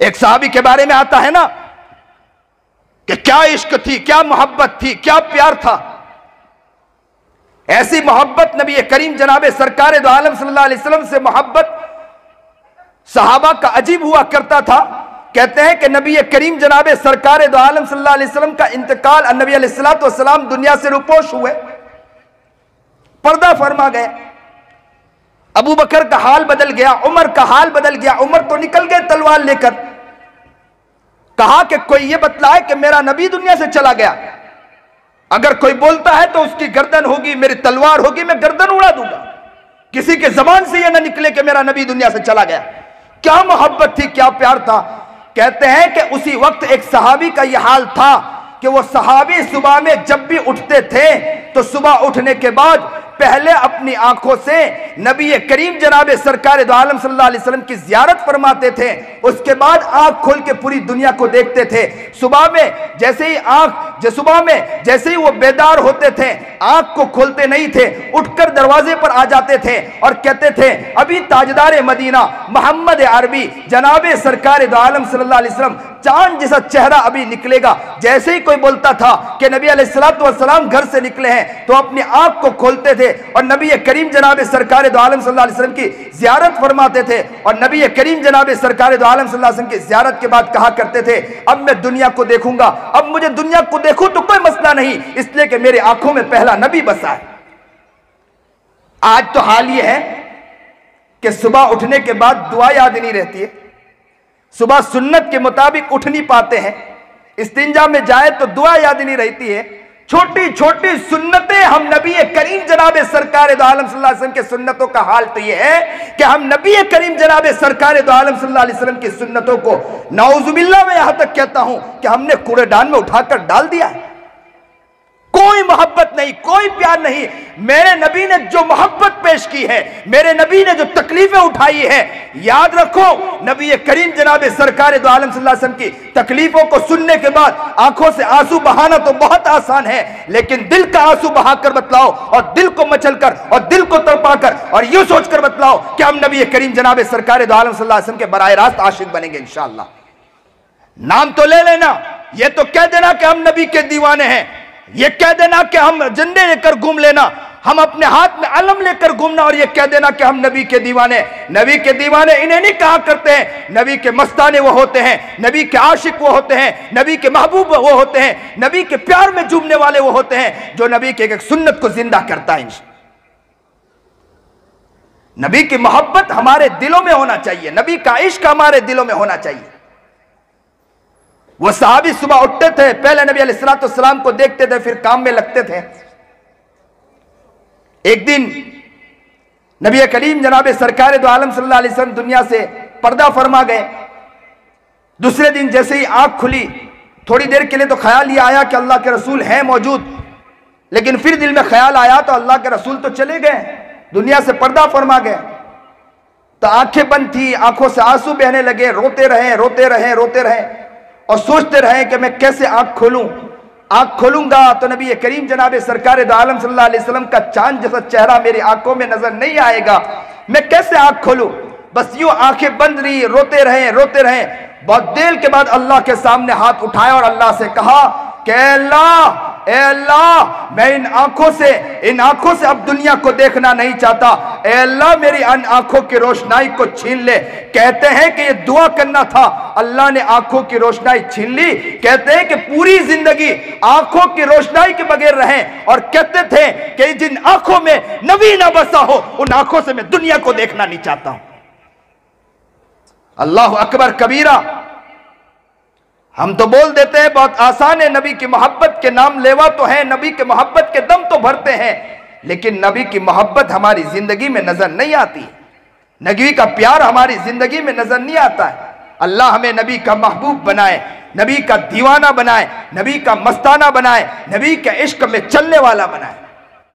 एक सहाबी के बारे में आता है ना कि क्या इश्क थी, क्या मोहब्बत थी, क्या प्यार था। ऐसी मोहब्बत नबी करीम जनाब सरकार दो आलम सल्लल्लाहु अलैहि वसल्लम से मोहब्बत सहाबा का अजीब हुआ करता था। कहते हैं कि नबी करीम जनाब सरकार दो आलम सल्लल्लाहु अलैहि वसल्लम का इंतकाल, नबी अलैहिस्सलातु वस्सलाम दुनिया से रुपोश हुए, पर्दा फरमा गए। अबू बकर का हाल बदल गया, उमर का हाल बदल गया। उमर तो निकल गए तलवार लेकर। कहा कि कोई ये बतलाए कि मेरा नबी दुनिया से चला गया। अगर कोई बोलता है तो उसकी गर्दन होगी, मेरी तलवार होगी, मैं गर्दन उड़ा दूंगा। किसी के जबान से यह ना निकले कि मेरा नबी दुनिया से चला गया। क्या मोहब्बत थी, क्या प्यार था। कहते हैं कि उसी वक्त एक सहाबी का यह हाल था कि वो सहाबी सुबह में जब भी उठते थे तो सुबह उठने के बाद पहले अपनी आंखों से नबी करीम जनाब सरकार दो आलम सल्लल्लाहु अलैहि वसल्लम की जियारत फरमाते थे। उसके बाद आंख खोल के पूरी दुनिया को देखते थे। सुबह में जैसे ही वो बेदार होते थे, आंख को खोलते नहीं थे, उठकर दरवाजे पर आ जाते थे और कहते थे अभी ताजदार मदीना मोहम्मद अरबी जनाब सरकार दो आलम सल्लल्लाहु अलैहि वसल्लम चांद जैसा चेहरा अभी निकलेगा। जैसे ही कोई बोलता था कि नबी अलैहिस्सलातु वस्सलाम घर से निकले हैं तो अपनी आंख को खोलते थे और नबी करीम जनाब सरकार दो आलम सल्लल्लाहु अलैहि वसल्लम की जियारत फरमाते थे। और नबी करीम जनाब सरकार दो आलम सल्लल्लाहु अलैहि वसल्लम की जियारत के बाद कहा करते थे अब मैं दुनिया को देखूंगा, अब मुझे दुनिया को देखूं तो कोई मसला नहीं, इसलिए कि मेरे आंखों में पहला नबी बसा है। आज तो हाल यह है कि सुबह उठने के बाद दुआ याद नहीं रहती है। सुबह सुन्नत के मुताबिक उठ नहीं पाते हैं, इस्तिंजा में जाए तो दुआ याद नहीं रहती है। छोटी छोटी सुन्नतें हम नबी करीम जनाब सरकार दो आलम सल्लल्लाहु अलैहि वसल्लम के सुन्नतों का हाल तो यह है कि हम नबी करीम जनाब सरकार दो आलम सल्लल्लाहु अलैहि वसल्लम की सुन्नतों को नाउजुबिल्लाह में यहां तक कहता हूं कि हमने कूड़ेदान में उठाकर डाल दिया है। कोई मोहब्बत नहीं, कोई प्यार नहीं। मेरे नबी ने जो मोहब्बत पेश की है, मेरे नबी ने जो तकलीफें उठाई है, याद रखो नबी करीम जनाब सरकार दो आलम सल्लल्लाहु अलैहि वसल्लम की तकलीफों को सुनने के बाद आंखों से आंसू बहाना तो बहुत आसान है, लेकिन दिल का आंसू बहाकर बतलाओ और दिल को मचलकर और दिल को तड़पाकर और यूं सोचकर बतलाओ कि हम नबी करीम जनाब सरकार दो आलम सल्लल्लाहु अलैहि वसल्लम के बराह रास्त आशिक बनेंगे इंशाअल्लाह। नाम तो ले लेना, यह तो कह देना कि हम नबी के दीवाने हैं, ये कह देना कि हम झंडे लेकर घूम लेना, हम अपने हाथ में अलम लेकर घूमना और ये कह देना कि हम नबी के दीवाने। नबी के दीवाने इन्हें नहीं कहा करते हैं, नबी के मस्ताने वो होते हैं, नबी के आशिक वो होते हैं, नबी के महबूब वो होते हैं, नबी के प्यार में झूमने वाले वो होते हैं जो नबी के एक सुन्नत को जिंदा करता है। नबी की मोहब्बत हमारे दिलों में होना चाहिए, नबी का इश्क हमारे दिलों में होना चाहिए। वो सहाबी सुबह उठते थे, पहले नबी अलैहिस्सलातु वस्सलाम को देखते थे, फिर काम में लगते थे। एक दिन नबी करीम जनाब सरकार दो आलम सल्लल्लाहु अलैहि वसल्लम दुनिया से पर्दा फरमा गए। दूसरे दिन जैसे ही आंख खुली, थोड़ी देर के लिए तो ख्याल ये आया कि अल्लाह के रसूल हैं मौजूद, लेकिन फिर दिल में ख्याल आया तो अल्लाह के रसूल तो चले गए, दुनिया से पर्दा फरमा गए। तो आंखें बंद थी, आंखों से आंसू बहने लगे, रोते रहे और सोचते रहे कि मैं कैसे आंख खोलूं। आंख खोलूंगा तो नबी करीम जनाब सरकार दो आलम सल्लल्लाहु अलैहि वसल्लम का चांद जैसा चेहरा मेरी आंखों में नजर नहीं आएगा, मैं कैसे आंख खोलूं। बस यूं आंखें बंद रही, रोते रहे। बहुत देर के बाद अल्लाह के सामने हाथ उठाया और अल्लाह से कहा कि ए अल्लाह, मैं इन आंखों से अब दुनिया को देखना नहीं चाहता। ए अल्लाह, मेरी इन आंखों की रोशनाई को छीन ले। कहते हैं कि ये दुआ करना था, अल्लाह ने आंखों की रोशनाई छीन ली। कहते हैं कि पूरी जिंदगी आंखों की रोशनाई के बगैर रहे और कहते थे कि जिन आंखों में नबी ना बसा हो, उन आंखों से मैं दुनिया को देखना नहीं चाहता हूं। अल्लाह अकबर कबीरा। हम तो बोल देते हैं बहुत आसान है, नबी की मोहब्बत के नाम लेवा तो है, नबी के मोहब्बत के दम तो भरते हैं, लेकिन नबी की मोहब्बत हमारी जिंदगी में नजर नहीं आती, नबी का प्यार हमारी जिंदगी में नजर नहीं आता है। अल्लाह हमें नबी का महबूब बनाए, नबी का दीवाना बनाए, नबी का मस्ताना बनाए, नबी के इश्क में चलने वाला बनाए।